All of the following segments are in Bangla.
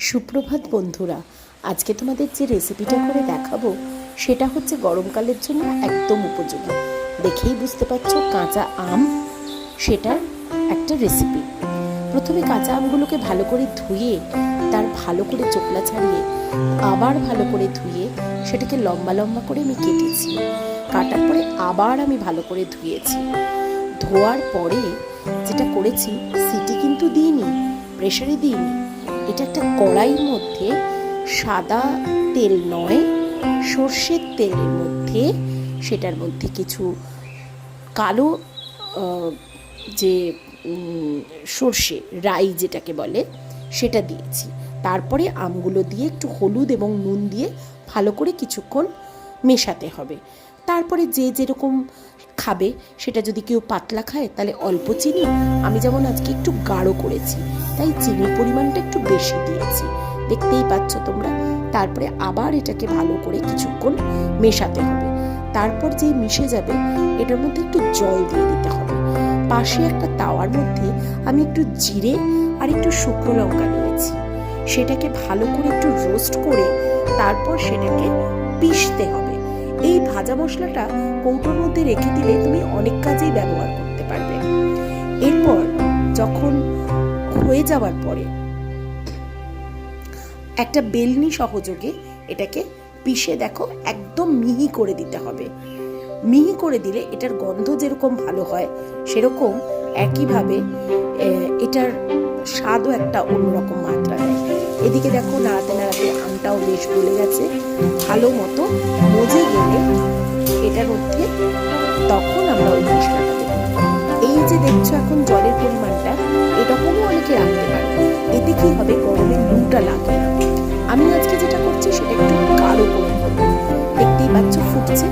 সুপ্রভাত বন্ধুরা, আজকে তোমাদের যে রেসিপিটা করে দেখাবো সেটা হচ্ছে গরমকালের জন্য একদম উপযোগী। দেখেই বুঝতে পারছো, কাঁচা আম, সেটার একটা রেসিপি। প্রথমে কাঁচা আমগুলোকে ভালো করে ধুয়ে তার ভালো করে চোকলা ছাড়িয়ে আবার ভালো করে ধুয়ে সেটাকে লম্বা লম্বা করে আমি কেটেছি। কাটার পরে আবার আমি ভালো করে ধুয়েছি। ধোয়ার পরে যেটা করেছি, সিটি কিন্তু দিইনি, প্রেসারে দিইনি। এটা একটা কড়াইয়ের মধ্যে সাদা তেল নয়, সর্ষের তেলের মধ্যে, সেটার মধ্যে কিছু কালো যে সর্ষে রাই যেটাকে বলে সেটা দিয়েছি। তারপরে আমগুলো দিয়ে একটু হলুদ এবং নুন দিয়ে ভালো করে কিছুক্ষণ মেশাতে হবে। তারপরে যে যেরকম খাবে, সেটা যদি কেউ পাতলা খায় তাহলে অল্প চিনি, আমি যেমন আজকে একটু গাঢ় করেছি তাই চিনির পরিমাণটা একটু বেশি দিয়েছি, দেখতেই পাচ্ছ তোমরা। তারপরে আবার এটাকে ভালো করে কিছুক্ষণ মেশাতে হবে। তারপর যে মিশে যাবে এটার মধ্যে একটু জল দিয়ে দিতে হবে। পাশে একটা তাওয়ার মধ্যে আমি একটু জিরে আর একটু শুকনো লঙ্কা নিয়েছি, সেটাকে ভালো করে একটু রোস্ট করে তারপর সেটাকে পিষতে হবে। এই ভাজা মশলাটা কৌটোর মধ্যে রেখে দিলে তুমি অনেক কাজেই ব্যবহার করতে পারবে। এরপর যখন হয়ে যাওয়ার পরে একটা বেলনি সহযোগে এটাকে পিষে দেখো একদম মিহি করে দিতে হবে। মিহি করে দিলে এটার গন্ধ যেরকম ভালো হয়, সেরকম একইভাবে এটার স্বাদও একটা অন্যরকম মাত্রা দেয়। এদিকে দেখো নাড়াতে নাড়াতে আমটাও বেশ গলে গেছে, ভালো মতো মজে গেলে এটার মধ্যে তখন আমরা ওই মশলাটা দেবো। এই যে দেখছো এখন জলের পরিমাণটা, এরকমও অনেকে রাখতে পারে, এতে কি হবে, গরমে লুটা লাগে না। আমি আজকে যেটা করছি সেটা একটু গাঢ় করে করবো, দেখতেই পাচ্ছ ফুটছে।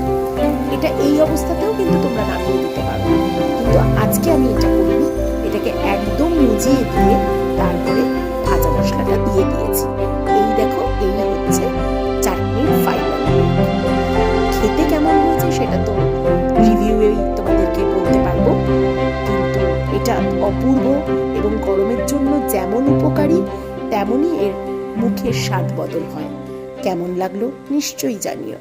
এটা এই অবস্থাতেও কিন্তু তোমরা নামিয়ে দিতে পারো, কিন্তু আজকে আমি এটা করিনি। এটাকে একদম মুজিয়ে দিয়ে তারপরে ভাজা মশলাটা দিয়ে দিয়েছি। এই দেখো, এই হচ্ছে চাটনির ফাইনাল। খেতে কেমন হয়েছে সেটা তো রিভিউয়েই তোমাদেরকে বলতে পারবো, কিন্তু এটা অপূর্ব এবং গরমের জন্য যেমন উপকারী তেমনই এর মুখের স্বাদ বদল হয়। কেমন লাগলো নিশ্চয়ই জানিও।